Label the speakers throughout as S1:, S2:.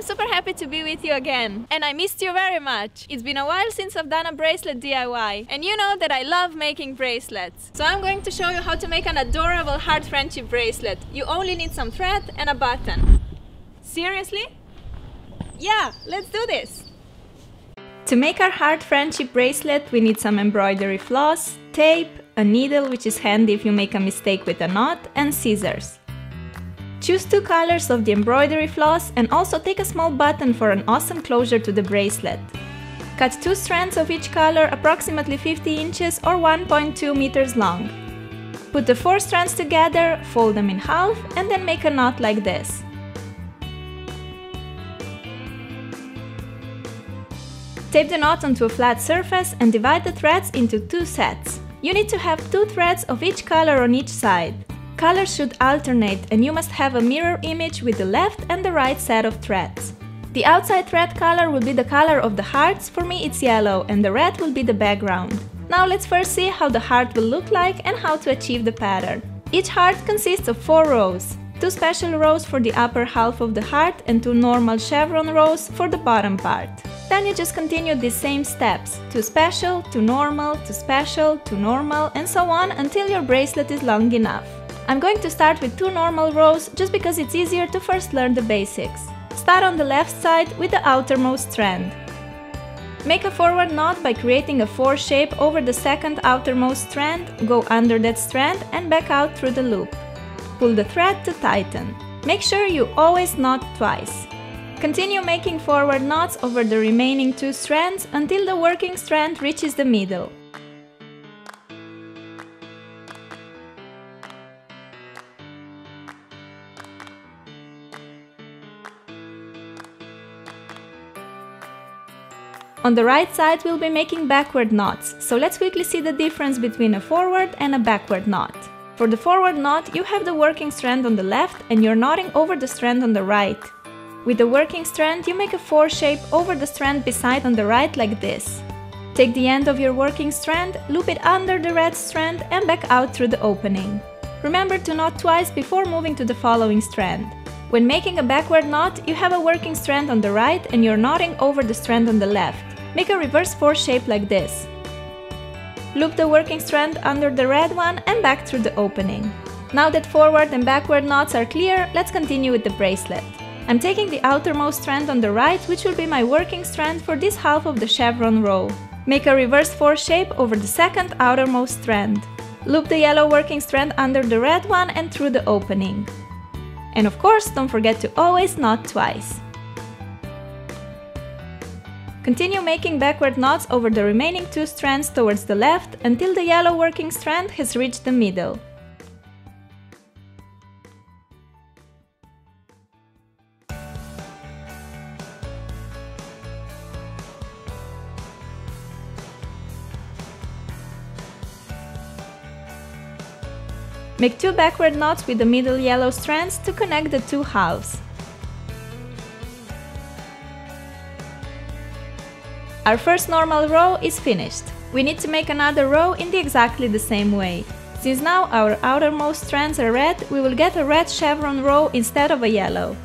S1: I'm super happy to be with you again, and I missed you very much. It's been a while since I've done a bracelet DIY, and you know that I love making bracelets. So I'm going to show you how to make an adorable heart friendship bracelet. You only need some thread and a button. Seriously? Yeah, let's do this! To make our heart friendship bracelet, we need some embroidery floss, tape, a needle, which is handy if you make a mistake with a knot, and scissors. Choose 2 colors of the embroidery floss and also take a small button for an awesome closure to the bracelet. Cut 2 strands of each color approximately 50 inches or 1.2 meters long. Put the 4 strands together, fold them in half, and then make a knot like this. Tape the knot onto a flat surface and divide the threads into 2 sets. You need to have 2 threads of each color on each side. Colors should alternate and you must have a mirror image with the left and the right set of threads. The outside thread color will be the color of the hearts, for me it's yellow, and the red will be the background. Now let's first see how the heart will look like and how to achieve the pattern. Each heart consists of 4 rows, 2 special rows for the upper half of the heart and 2 normal chevron rows for the bottom part. Then you just continue these same steps, 2 special, 2 normal, 2 special, 2 normal, and so on until your bracelet is long enough. I'm going to start with 2 normal rows just because it's easier to first learn the basics. Start on the left side with the outermost strand. Make a forward knot by creating a 4 shape over the second outermost strand, go under that strand and back out through the loop. Pull the thread to tighten. Make sure you always knot twice. Continue making forward knots over the remaining 2 strands until the working strand reaches the middle. On the right side we'll be making backward knots, so let's quickly see the difference between a forward and a backward knot. For the forward knot, you have the working strand on the left and you're knotting over the strand on the right. With the working strand, you make a 4 shape over the strand beside on the right like this. Take the end of your working strand, loop it under the red strand and back out through the opening. Remember to knot twice before moving to the following strand. When making a backward knot, you have a working strand on the right and you're knotting over the strand on the left. Make a reverse 4 shape like this. Loop the working strand under the red one and back through the opening. Now that forward and backward knots are clear, let's continue with the bracelet. I'm taking the outermost strand on the right, which will be my working strand for this half of the chevron row. Make a reverse 4 shape over the second outermost strand. Loop the yellow working strand under the red one and through the opening. And of course, don't forget to always knot twice. Continue making backward knots over the remaining 2 strands towards the left until the yellow working strand has reached the middle. Make 2 backward knots with the middle yellow strands to connect the 2 halves. Our first normal row is finished. We need to make another row in exactly the same way. Since now our outermost strands are red, we will get a red chevron row instead of a yellow.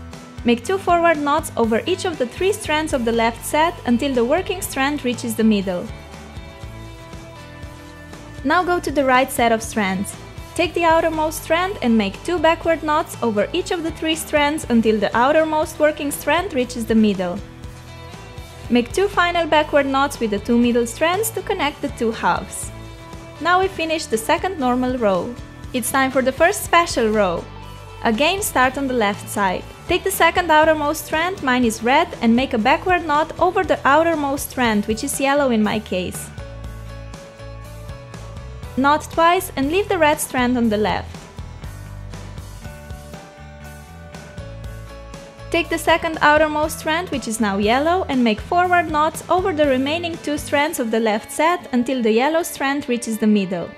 S1: Make 2 forward knots over each of the 3 strands of the left set until the working strand reaches the middle. Now go to the right set of strands. Take the outermost strand and make 2 backward knots over each of the 3 strands until the outermost working strand reaches the middle. Make 2 final backward knots with the 2 middle strands to connect the 2 halves. Now we finished the second normal row. It's time for the first special row. Again, start on the left side. Take the second outermost strand, mine is red, and make a backward knot over the outermost strand, which is yellow in my case. Knot twice and leave the red strand on the left. Take the second outermost strand, which is now yellow, and make forward knots over the remaining 2 strands of the left set until the yellow strand reaches the middle.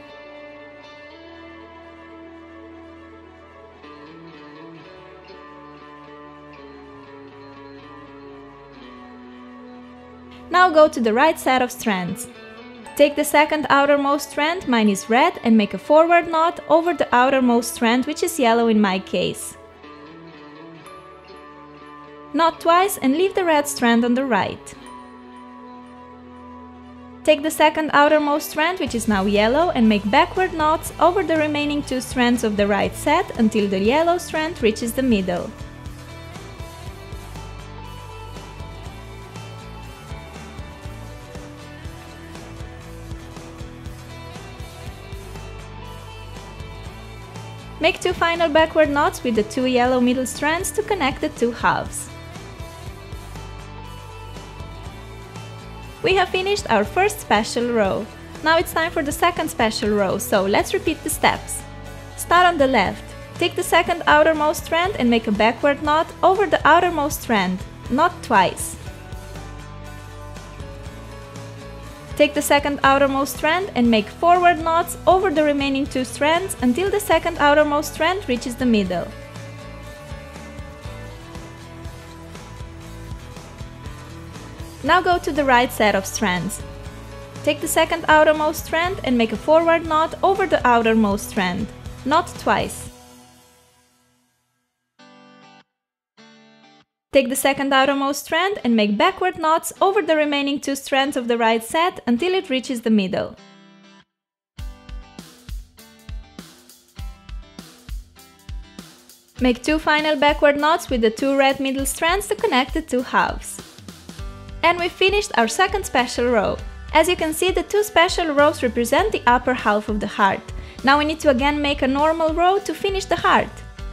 S1: Now go to the right set of strands. Take the second outermost strand, mine is red, and make a forward knot over the outermost strand, which is yellow in my case. Knot twice and leave the red strand on the right. Take the second outermost strand, which is now yellow, and make backward knots over the remaining 2 strands of the right set until the yellow strand reaches the middle. Make 2 final backward knots with the 2 yellow middle strands to connect the 2 halves. We have finished our first special row. Now it's time for the second special row, so let's repeat the steps. Start on the left. Take the second outermost strand and make a backward knot over the outermost strand. Knot twice. Take the second outermost strand and make forward knots over the remaining 2 strands until the second outermost strand reaches the middle. Now go to the right set of strands. Take the second outermost strand and make a forward knot over the outermost strand. Knot twice. Take the second outermost strand and make backward knots over the remaining 2 strands of the right set until it reaches the middle. Make 2 final backward knots with the 2 red middle strands to connect the 2 halves. And we finished our second special row. As you can see, the 2 special rows represent the upper half of the heart. Now we need to again make a normal row to finish the heart.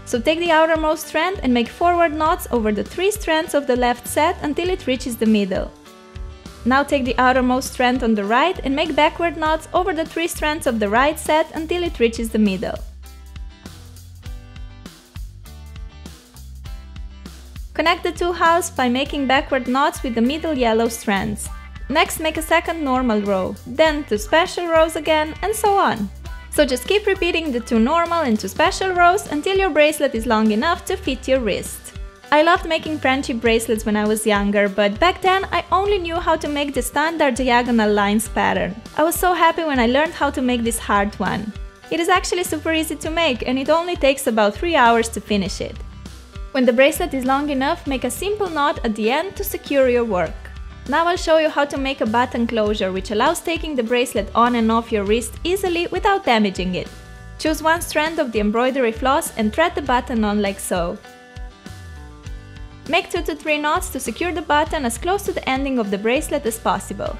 S1: So take the outermost strand and make forward knots over the 3 strands of the left set until it reaches the middle. Now take the outermost strand on the right and make backward knots over the 3 strands of the right set until it reaches the middle. Connect the 2 halves by making backward knots with the middle yellow strands. Next, make a second normal row, then 2 special rows again, and so on. So just keep repeating the 2 normal and 2 special rows until your bracelet is long enough to fit your wrist. I loved making friendship bracelets when I was younger, but back then I only knew how to make the standard diagonal lines pattern. I was so happy when I learned how to make this heart one. It is actually super easy to make, and it only takes about 3 hours to finish it. When the bracelet is long enough, make a simple knot at the end to secure your work. Now I'll show you how to make a button closure, which allows taking the bracelet on and off your wrist easily without damaging it. Choose 1 strand of the embroidery floss and thread the button on like so. Make 2 to 3 knots to secure the button as close to the ending of the bracelet as possible.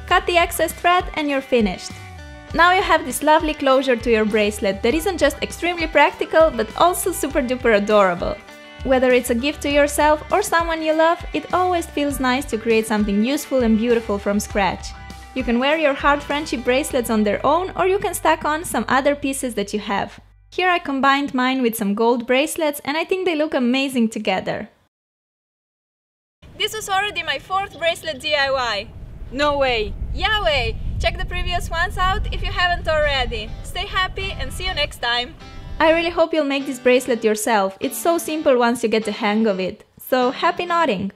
S1: Cut the excess thread and you're finished. Now you have this lovely closure to your bracelet that isn't just extremely practical but also super duper adorable. Whether it's a gift to yourself or someone you love, it always feels nice to create something useful and beautiful from scratch. You can wear your heart friendship bracelets on their own, or you can stack on some other pieces that you have. Here I combined mine with some gold bracelets and I think they look amazing together. This was already my 4th bracelet DIY. No way! Yeah way! Check the previous ones out if you haven't already. Stay happy and see you next time! I really hope you'll make this bracelet yourself. It's so simple once you get the hang of it. So happy knotting!